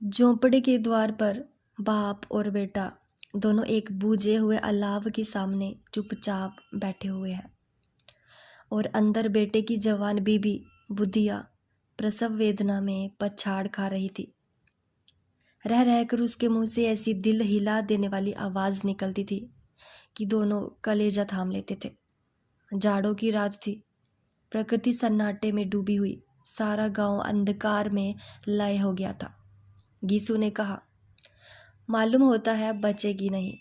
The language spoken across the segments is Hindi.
झोंपड़ी के द्वार पर बाप और बेटा दोनों एक बुझे हुए अलाव के सामने चुपचाप बैठे हुए हैं और अंदर बेटे की जवान बीबी बुधिया प्रसव वेदना में पछाड़ खा रही थी। रह रहकर उसके मुंह से ऐसी दिल हिला देने वाली आवाज़ निकलती थी कि दोनों कलेजा थाम लेते थे। जाड़ों की रात थी, प्रकृति सन्नाटे में डूबी हुई, सारा गांव अंधकार में लय हो गया था। गीसू ने कहा, मालूम होता है बचेगी नहीं,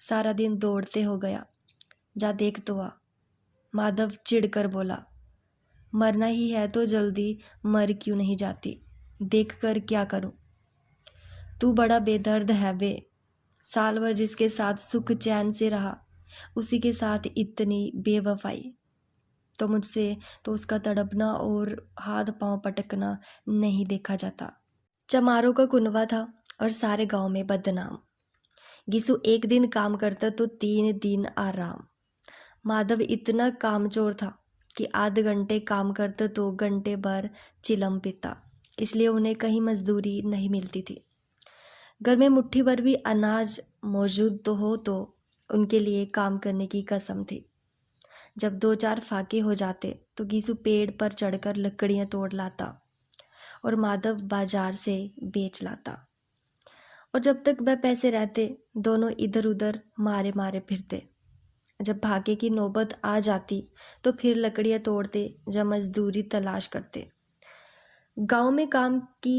सारा दिन दौड़ते हो गया, जा देख तो आ। माधव चिढ़कर बोला, मरना ही है तो जल्दी मर क्यों नहीं जाती, देख कर क्या करूं। तू बड़ा बेदर्द है बे, साल भर जिसके साथ सुख चैन से रहा उसी के साथ इतनी बेवफाई। तो मुझसे तो उसका तड़पना और हाथ पांव पटकना नहीं देखा जाता। चमारों का कुनवा था और सारे गांव में बदनाम। गिसू एक दिन काम करता तो 3 दिन आराम। माधव इतना कामचोर था कि आध घंटे काम करता तो घंटे भर चिलम पीता, इसलिए उन्हें कहीं मजदूरी नहीं मिलती थी। घर में मुट्ठी भर भी अनाज मौजूद तो हो तो उनके लिए काम करने की कसम थी। जब 2-4 फाके हो जाते तो गीसू पेड़ पर चढ़कर लकड़ियां तोड़ लाता और माधव बाजार से बेच लाता। और जब तक वह पैसे रहते दोनों इधर उधर मारे मारे फिरते। जब भागे की नौबत आ जाती तो फिर लकड़ियां तोड़ते, जब मजदूरी तलाश करते। गांव में काम की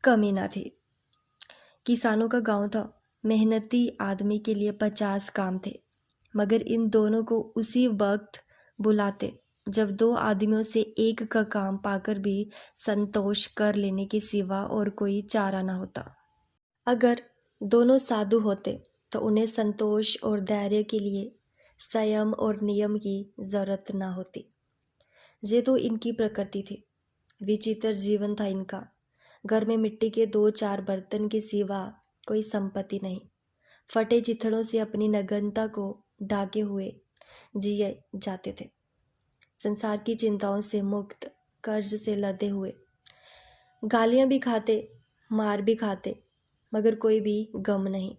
कमी ना थी। किसानों का गांव था, मेहनती आदमी के लिए 50 काम थे, मगर इन दोनों को उसी वक्त बुलाते जब 2 आदमियों से एक का काम पाकर भी संतोष कर लेने के सिवा और कोई चारा ना होता। अगर दोनों साधु होते तो उन्हें संतोष और धैर्य के लिए संयम और नियम की जरूरत ना होती। ये तो इनकी प्रकृति थी, विचित्र जीवन था इनका। घर में मिट्टी के 2-4 बर्तन के सिवा कोई संपत्ति नहीं। फटे चिथड़ों से अपनी नग्नता को ढाके हुए जिए जाते थे। संसार की चिंताओं से मुक्त, कर्ज से लदे हुए, गालियां भी खाते, मार भी खाते, मगर कोई भी गम नहीं।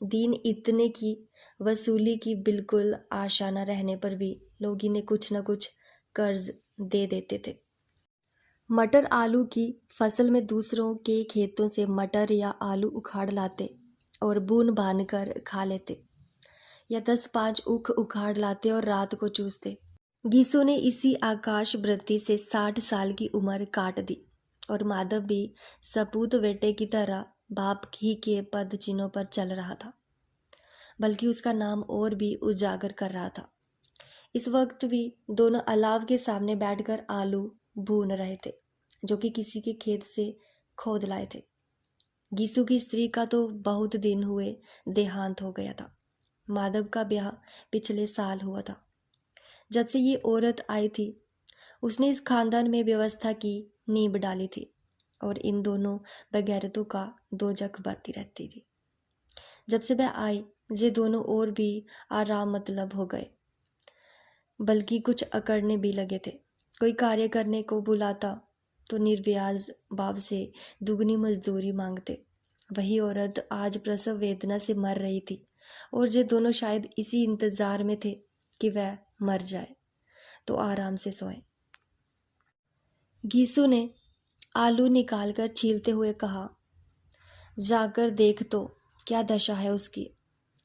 दीन इतने की वसूली की बिल्कुल आशा न रहने पर भी लोग इन्हें कुछ न कुछ कर्ज दे देते थे। मटर आलू की फसल में दूसरों के खेतों से मटर या आलू उखाड़ लाते और बून बांध कर खा लेते, या 10-5 ऊख उखाड़ लाते और रात को चूसते। गीसू ने इसी आकाश वृत्ति से 60 साल की उम्र काट दी और माधव भी सपूत बेटे की तरह बाप ही के पद चिन्हों पर चल रहा था, बल्कि उसका नाम और भी उजागर कर रहा था। इस वक्त भी दोनों अलाव के सामने बैठकर आलू भून रहे थे, जो कि किसी के खेत से खोद लाए थे। गीसू की स्त्री का तो बहुत दिन हुए देहांत हो गया था। माधव का ब्याह पिछले साल हुआ था। जब से ये औरत आई थी उसने इस खानदान में व्यवस्था की नींव डाली थी और इन दोनों बगैरतों का दोजख बरती रहती थी। जब से वह आई ये दोनों और भी आराम मतलब हो गए, बल्कि कुछ अकड़ने भी लगे थे। कोई कार्य करने को बुलाता तो निर्व्याज भाव से दुगनी मजदूरी मांगते। वही औरत आज प्रसव वेदना से मर रही थी और ये दोनों शायद इसी इंतजार में थे कि वह मर जाए तो आराम से सोए। गीसू ने आलू निकालकर छीलते हुए कहा, जाकर देख तो क्या दशा है उसकी,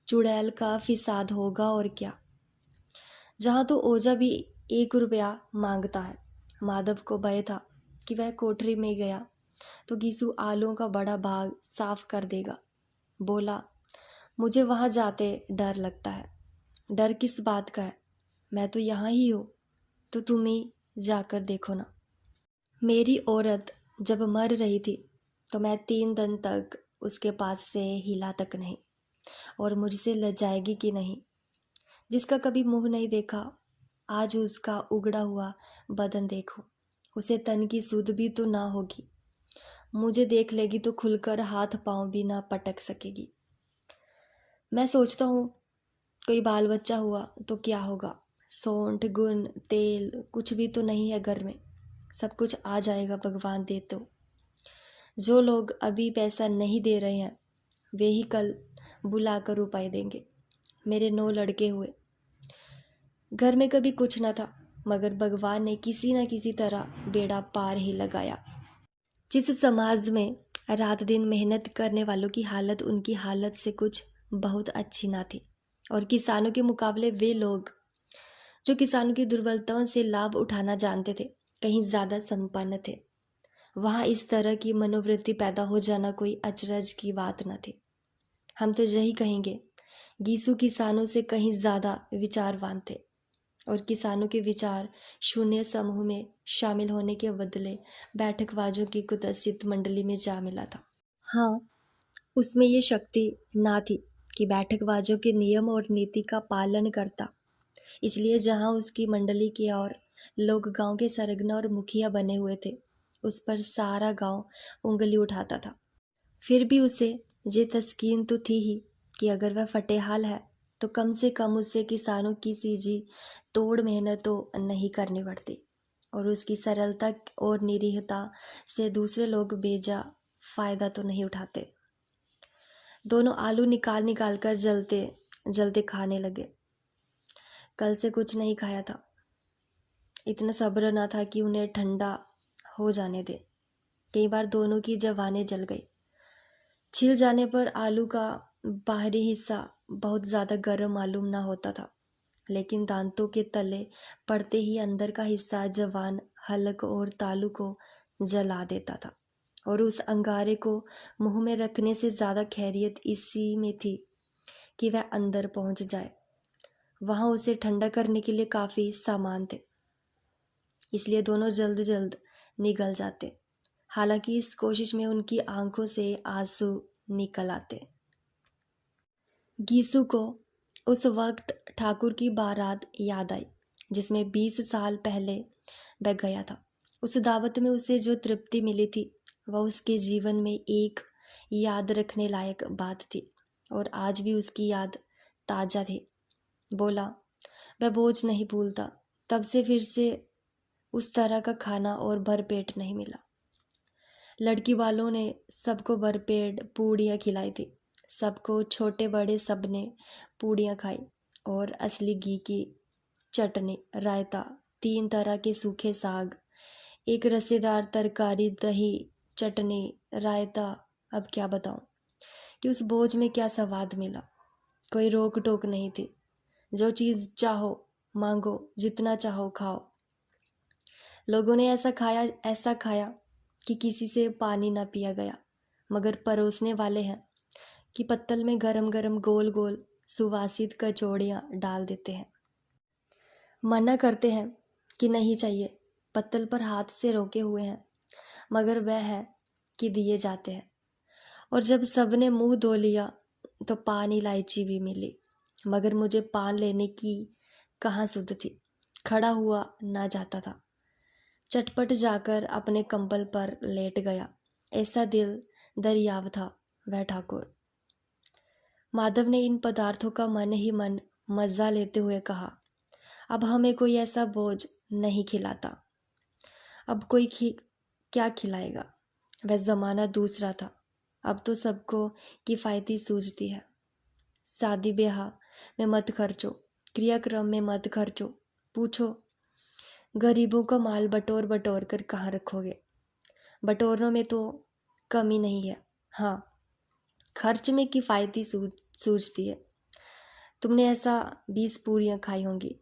चुड़ैल का फिसाद होगा और क्या। जहाँ तो ओझा भी 1 रुपया मांगता है। माधव को भय था कि वह कोठरी में गया तो गीसू आलूओं का बड़ा भाग साफ कर देगा। बोला, मुझे वहाँ जाते डर लगता है। डर किस बात का है, मैं तो यहाँ ही हूँ, तो तुम ही जाकर देखो ना। मेरी औरत जब मर रही थी तो मैं 3 दिन तक उसके पास से हिला तक नहीं, और मुझसे लजाएगी कि नहीं। जिसका कभी मुंह नहीं देखा आज उसका उगड़ा हुआ बदन देखो, उसे तन की सुध भी तो ना होगी। मुझे देख लेगी तो खुलकर हाथ पांव भी ना पटक सकेगी। मैं सोचता हूँ कोई बाल बच्चा हुआ तो क्या होगा। सौंठ गुण तेल कुछ भी तो नहीं है घर में, सब कुछ आ जाएगा भगवान दे तो। जो लोग अभी पैसा नहीं दे रहे हैं वे ही कल बुलाकर रुपए देंगे। मेरे 9 लड़के हुए। घर में कभी कुछ न था, मगर भगवान ने किसी न किसी तरह बेड़ा पार ही लगाया। जिस समाज में रात दिन मेहनत करने वालों की हालत उनकी हालत से कुछ बहुत अच्छी ना थी, और किसानों के मुकाबले वे लोग जो किसानों की दुर्बलताओं से लाभ उठाना जानते थे कहीं ज़्यादा संपन्न थे। वहाँ इस तरह की मनोवृत्ति पैदा हो जाना कोई अचरज की बात न थी। हम तो यही कहेंगे, गीसू किसानों से कहीं ज़्यादा विचारवान थे, और किसानों के विचार शून्य समूह में शामिल होने के बदले बैठकबाजों की कुत्सित मंडली में जा मिला था। हाँ, उसमें ये शक्ति ना थी कि बैठकबाजों के नियम और नीति का पालन करता। इसलिए जहाँ उसकी मंडली के और लोग गांव के सरगना और मुखिया बने हुए थे, उस पर सारा गांव उंगली उठाता था। फिर भी उसे ये तस्कीन तो थी ही कि अगर वह फटेहाल है तो कम से कम उसे किसानों की सीजी तोड़ मेहनत तो नहीं करनी पड़ती, और उसकी सरलता और निरीहता से दूसरे लोग बेजा फायदा तो नहीं उठाते। दोनों आलू निकाल निकाल कर जलते जलते खाने लगे। कल से कुछ नहीं खाया था। इतना सब्र न था कि उन्हें ठंडा हो जाने दे। कई बार दोनों की जवानें जल गई। छिल जाने पर आलू का बाहरी हिस्सा बहुत ज़्यादा गर्म मालूम ना होता था, लेकिन दांतों के तले पड़ते ही अंदर का हिस्सा जवान हलक और तालू को जला देता था, और उस अंगारे को मुंह में रखने से ज़्यादा खैरियत इसी में थी कि वह अंदर पहुंच जाए। वहाँ उसे ठंडा करने के लिए काफ़ी सामान थे, इसलिए दोनों जल्द जल्द निगल जाते। हालांकि इस कोशिश में उनकी आंखों से आंसू निकल आते। गीसू को उस वक्त ठाकुर की बारात याद आई जिसमें 20 साल पहले वह गया था। उस दावत में उसे जो तृप्ति मिली थी वह उसके जीवन में एक याद रखने लायक बात थी, और आज भी उसकी याद ताज़ा थी। बोला, वह बोझ नहीं भूलता। तब से फिर से उस तरह का खाना और भरपेट नहीं मिला। लड़की वालों ने सबको भरपेट पूड़ियाँ खिलाई थी। सबको, छोटे बड़े, सबने पूड़ियाँ खाई, और असली घी की चटनी, रायता, 3 तरह के सूखे साग, एक रसेदार तरकारी, दही, चटनी, रायता। अब क्या बताऊं कि उस बोझ में क्या स्वाद मिला। कोई रोक टोक नहीं थी। जो चीज़ चाहो मांगो, जितना चाहो खाओ। लोगों ने ऐसा खाया कि किसी से पानी ना पिया गया, मगर परोसने वाले हैं कि पत्तल में गरम गरम गोल गोल सुवासित कचौड़ियाँ डाल देते हैं। मना करते हैं कि नहीं चाहिए, पत्तल पर हाथ से रोके हुए हैं, मगर वह है कि दिए जाते हैं। और जब सबने मुंह धो लिया तो पान इलायची भी मिली, मगर मुझे पान लेने की कहाँ सुध थी। खड़ा हुआ ना जाता था। चटपट जाकर अपने कंबल पर लेट गया। ऐसा दिल दरियाव था वह ठाकुर। माधव ने इन पदार्थों का मन ही मन मजा लेते हुए कहा, अब हमें कोई ऐसा बोझ नहीं खिलाता। अब कोई क्या खिलाएगा। वह ज़माना दूसरा था। अब तो सबको किफ़ायती सूझती है। शादी ब्याह में मत खर्चो, क्रियाक्रम में मत खर्चो। पूछो, गरीबों का माल बटोर बटोर कर कहाँ रखोगे। बटोरने में तो कमी नहीं है, हाँ खर्च में किफ़ायती सूझती है। तुमने ऐसा 20 पूरियाँ खाई होंगी,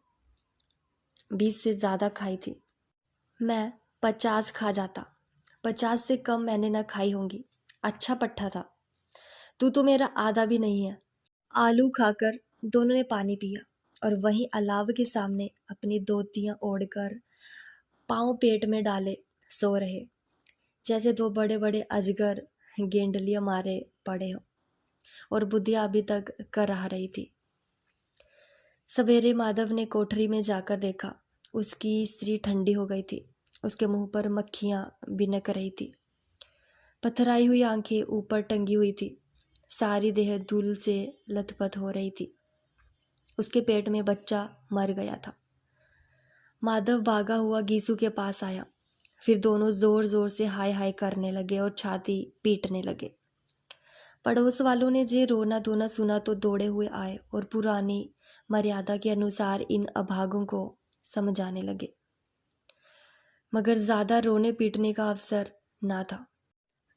20 से ज़्यादा खाई थी। मैं 50 खा जाता, 50 से कम मैंने ना खाई होंगी। अच्छा पट्टा था। तू तो मेरा आधा भी नहीं है। आलू खाकर दोनों ने पानी पिया, और वहीं अलाव के सामने अपनी धोतियाँ ओढ़कर पाँव पेट में डाले सो रहे, जैसे 2 बड़े बड़े अजगर गेंडलियाँ मारे पड़े हो, और बुद्धिया अभी तक कराह रही थी। सवेरे माधव ने कोठरी में जाकर देखा। उसकी स्त्री ठंडी हो गई थी। उसके मुंह पर मक्खियाँ बिनक रही थी। पथराई हुई आंखें ऊपर टंगी हुई थी। सारी देह धूल से लथपथ हो रही थी। उसके पेट में बच्चा मर गया था। माधव भागा हुआ गीसू के पास आया। फिर दोनों जोर जोर से हाय हाय करने लगे और छाती पीटने लगे। पड़ोस वालों ने जे रोना धोना सुना तो दौड़े हुए आए और पुरानी मर्यादा के अनुसार इन अभागों को समझाने लगे, मगर ज्यादा रोने पीटने का अवसर ना था।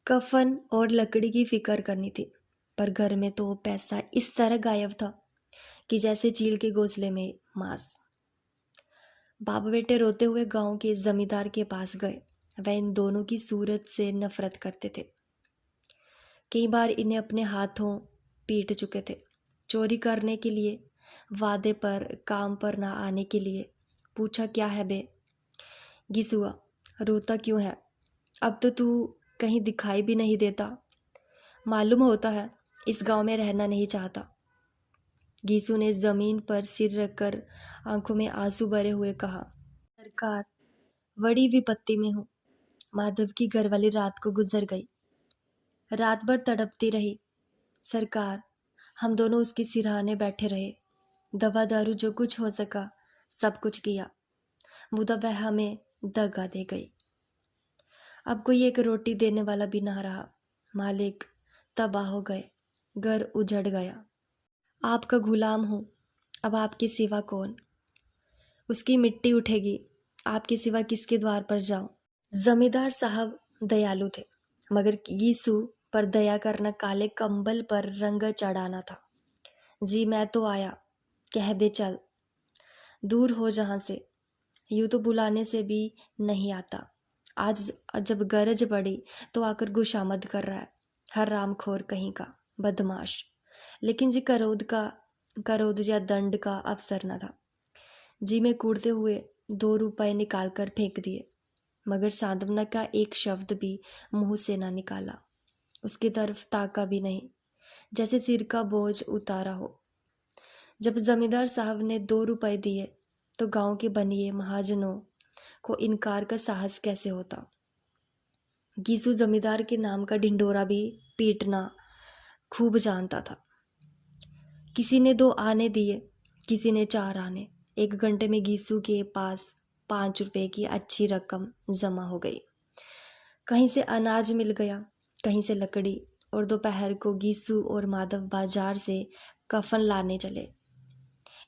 कफन और लकड़ी की फिक्र करनी थी, पर घर में तो पैसा इस तरह गायब था कि जैसे चील के घोंसले में मांस। बाप बेटे रोते हुए गांव के जमींदार के पास गए। वह इन दोनों की सूरत से नफरत करते थे। कई बार इन्हें अपने हाथों पीट चुके थे। चोरी करने के लिए, वादे पर, काम पर ना आने के लिए। पूछा, क्या है बे गिसुआ, रोता क्यों है? अब तो तू कहीं दिखाई भी नहीं देता। मालूम होता है इस गांव में रहना नहीं चाहता। गीसू ने जमीन पर सिर रखकर आंखों में आंसू भरे हुए कहा, सरकार, बड़ी विपत्ति में हूँ। माधव की घरवाली रात को गुजर गई। रात भर तड़पती रही। सरकार, हम दोनों उसके सिरहाने बैठे रहे। दवा दारू जो कुछ हो सका सब कुछ किया, मुदा वह हमें दगा दे गई। अब कोई एक रोटी देने वाला भी ना रहा। मालिक तबाह हो गए, घर उजड़ गया। आपका गुलाम हूँ, अब आपके सिवा कौन? उसकी मिट्टी उठेगी, आपके सिवा किसके द्वार पर जाऊं? जमींदार साहब दयालु थे, मगर यीशु पर दया करना काले कंबल पर रंग चढ़ाना था। जी मैं तो आया, कह दे चल, दूर हो जहां से। यूं तो बुलाने से भी नहीं आता। आज जब गरज पड़ी तो आकर गुशामद कर रहा है, हर रामखोर कहीं का बदमाश। लेकिन जी करोध या दंड का अवसर न था। जी में कूदते हुए 2 रुपए निकाल कर फेंक दिए, मगर सांत्वना का एक शब्द भी मुंह से ना निकाला। उसकी तरफ ताका भी नहीं, जैसे सिर का बोझ उतारा हो। जब जमींदार साहब ने 2 रुपए दिए तो गांव के बनिए महाजनों को इनकार का साहस कैसे होता। गीसू जमींदार के नाम का ढिंडोरा भी पीटना खूब जानता था। किसी ने 2 आने दिए, किसी ने 4 आने। 1 घंटे में गीसू के पास 5 रुपए की अच्छी रकम जमा हो गई। कहीं से अनाज मिल गया, कहीं से लकड़ी, और दोपहर को गीसू और माधव बाजार से कफन लाने चले।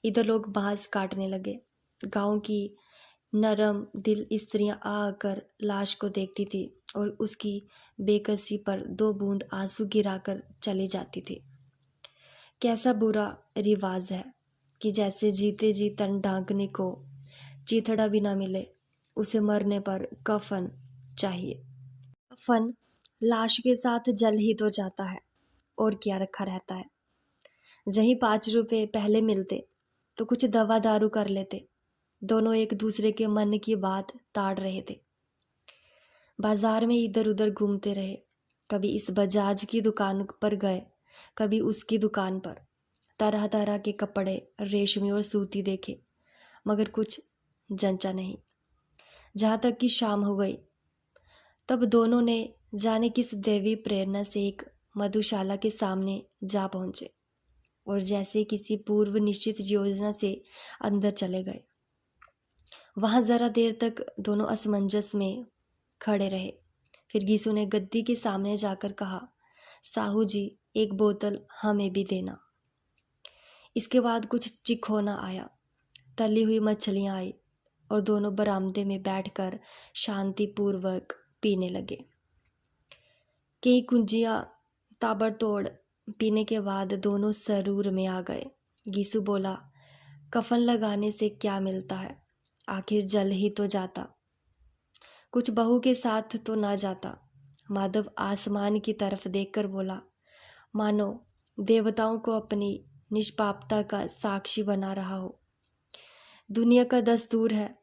इधर लोग बांस काटने लगे। गांव की नरम दिल स्त्रियां आकर लाश को देखती थी और उसकी बेकसी पर 2 बूंद आंसू गिराकर चली जाती थी। कैसा बुरा रिवाज है कि जैसे जीते जी तन ढांकने को चीथड़ा भी ना मिले, उसे मरने पर कफन चाहिए। कफन लाश के साथ जल ही तो जाता है, और क्या रखा रहता है। जहीं 5 रुपए पहले मिलते तो कुछ दवा दारू कर लेते। दोनों एक दूसरे के मन की बात ताड़ रहे थे। बाजार में इधर उधर घूमते रहे। कभी इस बजाज की दुकान पर गए, कभी उसकी दुकान पर। तरह तरह के कपड़े, रेशमी और सूती देखे, मगर कुछ जंचा नहीं। जहाँ तक कि शाम हो गई, तब दोनों ने जाने किस देवी प्रेरणा से एक मधुशाला के सामने जा पहुंचे और जैसे किसी पूर्व निश्चित योजना से अंदर चले गए। वहां जरा देर तक दोनों असमंजस में खड़े रहे। फिर गीसू ने गद्दी के सामने जाकर कहा, साहू जी, एक बोतल हमें भी देना। इसके बाद कुछ चिखोना आया। तली हुई मछलियां आई और दोनों बरामदे में बैठकर शांतिपूर्वक पीने लगे। कई कुंजियां ताबड़तोड़ पीने के बाद दोनों सरूर में आ गए। गीसू बोला, कफन लगाने से क्या मिलता है, आखिर जल ही तो जाता, कुछ बहू के साथ तो ना जाता। माधव आसमान की तरफ देखकर बोला, मानो देवताओं को अपनी निष्पापता का साक्षी बना रहा हो। दुनिया का दस्तूर है,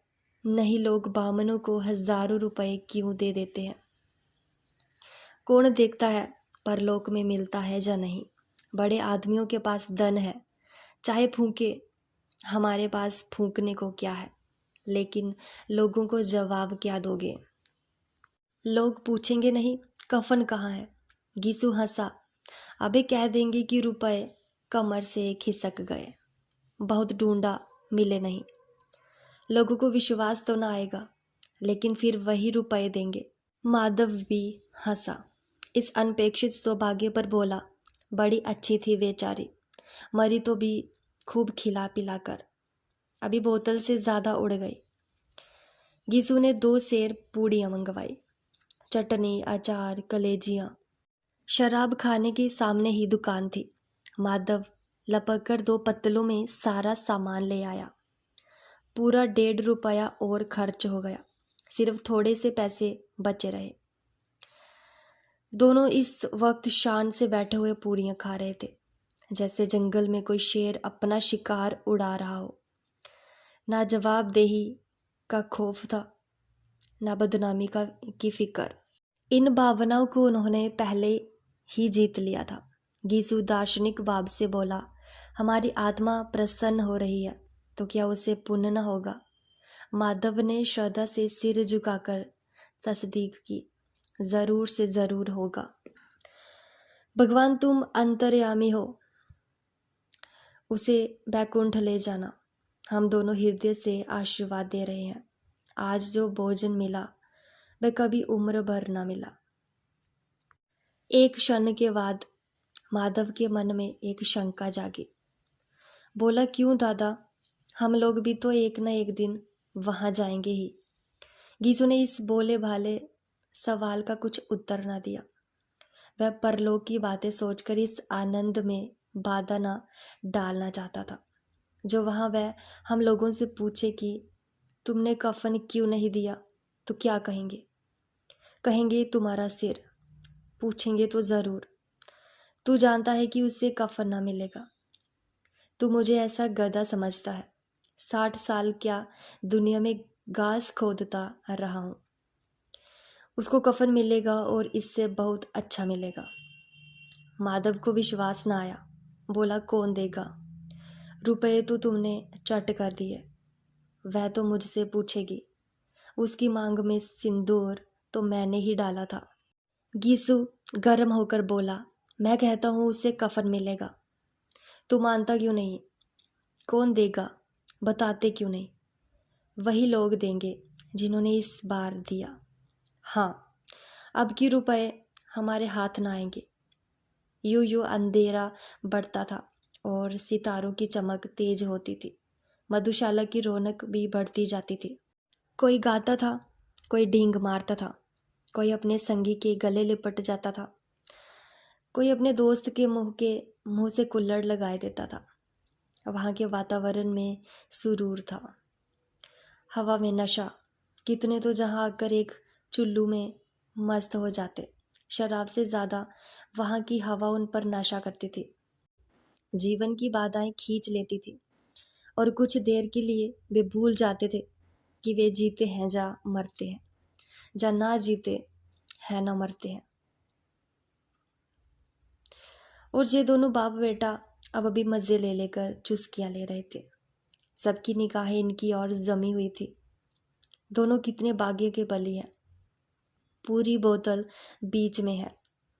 नहीं लोग बामनों को हजारों रुपए क्यों दे देते हैं। कौन देखता है परलोक में मिलता है या नहीं। बड़े आदमियों के पास धन है, चाहे फूंके, हमारे पास फूंकने को क्या है। लेकिन लोगों को जवाब क्या दोगे? लोग पूछेंगे नहीं कफन कहाँ है। गीसू हंसा, अबे कह देंगे कि रुपए कमर से खिसक गए, बहुत ढूंढा मिले नहीं। लोगों को विश्वास तो ना आएगा। लेकिन फिर वही रुपए देंगे। माधव भी हंसा। इस अनपेक्षित सौभाग्य पर बोला, बड़ी अच्छी थी बेचारी, मरी तो भी खूब खिला पिला कर, अभी बोतल से ज़्यादा उड़ गई। गीसू ने 2 सेर पूड़ियाँ मंगवाई, चटनी, अचार, कलेजियाँ। शराब खाने के सामने ही दुकान थी। माधव लपक कर 2 पत्तलों में सारा सामान ले आया। पूरा 1.5 रुपया और खर्च हो गया, सिर्फ थोड़े से पैसे बचे रहे। दोनों इस वक्त शान से बैठे हुए पूड़ियाँ खा रहे थे, जैसे जंगल में कोई शेर अपना शिकार उड़ा रहा हो। ना जवाबदेही का खौफ था, ना बदनामी की फिक्र। इन भावनाओं को उन्होंने पहले ही जीत लिया था। गीसू दार्शनिक भाव से बोला, हमारी आत्मा प्रसन्न हो रही है तो क्या उसे पुण्य न होगा? माधव ने श्रद्धा से सिर झुकाकर तस्दीक की, जरूर से जरूर होगा। भगवान तुम अंतर्यामी हो, उसे बैकुंठ ले जाना। हम दोनों हृदय से आशीर्वाद दे रहे हैं। आज जो भोजन मिला वह कभी उम्र भर ना मिला। एक क्षण के बाद माधव के मन में एक शंका जागी। बोला, क्यों दादा, हम लोग भी तो एक न एक दिन वहां जाएंगे ही। गीसू ने इस भोले भाले सवाल का कुछ उत्तर ना दिया। वह परलोक की बातें सोचकर इस आनंद में बाधा ना डालना चाहता था। जो वहां वह हम लोगों से पूछे कि तुमने कफन क्यों नहीं दिया, तो क्या कहेंगे? कहेंगे तुम्हारा सिर। पूछेंगे तो जरूर, तू जानता है कि उससे कफन ना मिलेगा। तू मुझे ऐसा गधा समझता है? 60 साल क्या दुनिया में घास खोदता रहा हूं। उसको कफन मिलेगा और इससे बहुत अच्छा मिलेगा। माधव को विश्वास ना आया। बोला, कौन देगा? रुपए तो तुमने चट कर दिए, वह तो मुझसे पूछेगी। उसकी मांग में सिंदूर तो मैंने ही डाला था। गीसू गर्म होकर बोला, मैं कहता हूं उससे कफन मिलेगा। तू मानता क्यों नहीं? कौन देगा? बताते क्यों नहीं? वही लोग देंगे जिन्होंने इस बार दिया। हाँ, अब की रुपए हमारे हाथ ना आएंगे। यूं यूं अंधेरा बढ़ता था और सितारों की चमक तेज होती थी। मधुशाला की रौनक भी बढ़ती जाती थी। कोई गाता था, कोई डींग मारता था, कोई अपने संगी के गले लिपट जाता था, कोई अपने दोस्त के मुंह से कुल्हड़ लगाए देता था। वहाँ के वातावरण में सुरूर था, हवा में नशा। कितने तो जहाँ आकर एक चुल्लू में मस्त हो जाते। शराब से ज़्यादा वहाँ की हवा उन पर नशा करती थी, जीवन की बाधाएं खींच लेती थी और कुछ देर के लिए वे भूल जाते थे कि वे जीते हैं या मरते हैं, या ना जीते हैं ना मरते हैं। और ये दोनों बाप बेटा अब अभी मज़े ले लेकर चुस्कियां ले रहे थे। सबकी निगाहें इनकी ओर जमी हुई थी। दोनों कितने भाग्य के बली हैं। पूरी बोतल बीच में है।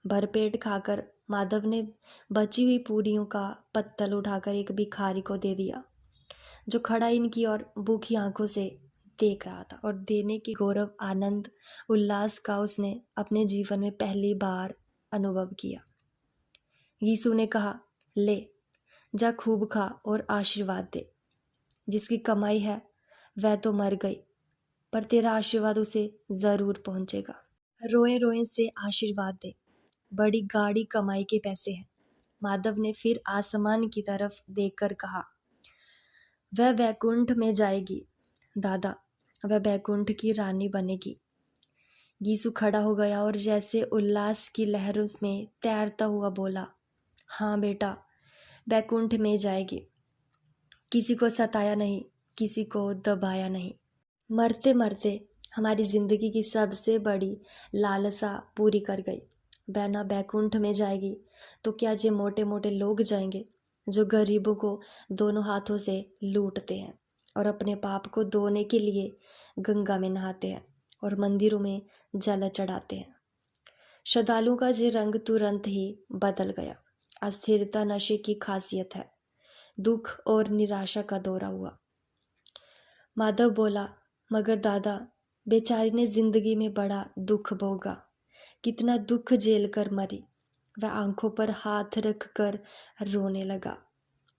भरपेट खाकर माधव ने बची हुई पूरियों का पत्तल उठाकर एक भिखारी को दे दिया, जो खड़ा इनकी ओर भूखी आंखों से देख रहा था। और देने की गौरव, आनंद, उल्लास का उसने अपने जीवन में पहली बार अनुभव किया। यीशु ने कहा, ले जा, खूब खा और आशीर्वाद दे। जिसकी कमाई है वह तो मर गई, पर तेरा आशीर्वाद उसे जरूर पहुंचेगा। रोए रोए से आशीर्वाद दे, बड़ी गाढ़ी कमाई के पैसे हैं। माधव ने फिर आसमान की तरफ देखकर कहा, वह बैकुंठ में जाएगी दादा, वह बैकुंठ की रानी बनेगी। गीसू खड़ा हो गया और जैसे उल्लास की लहरों में तैरता हुआ बोला, हाँ बेटा, बैकुंठ में जाएगी। किसी को सताया नहीं, किसी को दबाया नहीं। मरते मरते हमारी जिंदगी की सबसे बड़ी लालसा पूरी कर गई। बैना बैकुंठ में जाएगी तो क्या जे मोटे मोटे लोग जाएंगे, जो गरीबों को दोनों हाथों से लूटते हैं और अपने पाप को धोने के लिए गंगा में नहाते हैं और मंदिरों में जल चढ़ाते हैं। श्रद्धालुओं का जे रंग तुरंत ही बदल गया। अस्थिरता नशे की खासियत है। दुख और निराशा का दौरा हुआ। माधव बोला, मगर दादा, बेचारी ने जिंदगी में बड़ा दुख भोगा, कितना दुख झेल कर मरी। वह आंखों पर हाथ रख कर रोने लगा।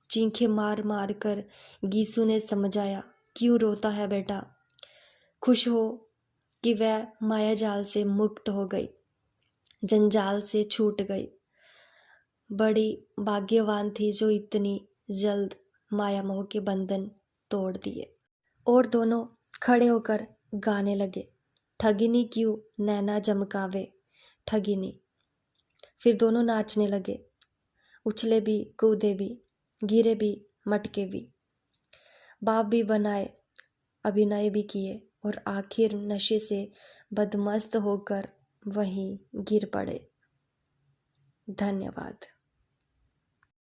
चीखें मार मार कर गीसू ने समझाया, क्यों रोता है बेटा? खुश हो कि वह माया जाल से मुक्त हो गई, जंजाल से छूट गई। बड़ी भाग्यवान थी जो इतनी जल्द माया मोह के बंधन तोड़ दिए। और दोनों खड़े होकर गाने लगे, ठगिनी क्यों नैना जमकावे ठगिनी। फिर दोनों नाचने लगे, उछले भी, कूदे भी, गिरे भी, मटके भी, बाप भी बनाए, अभिनय भी किए और आखिर नशे से बदमस्त होकर वहीं गिर पड़े। धन्यवाद।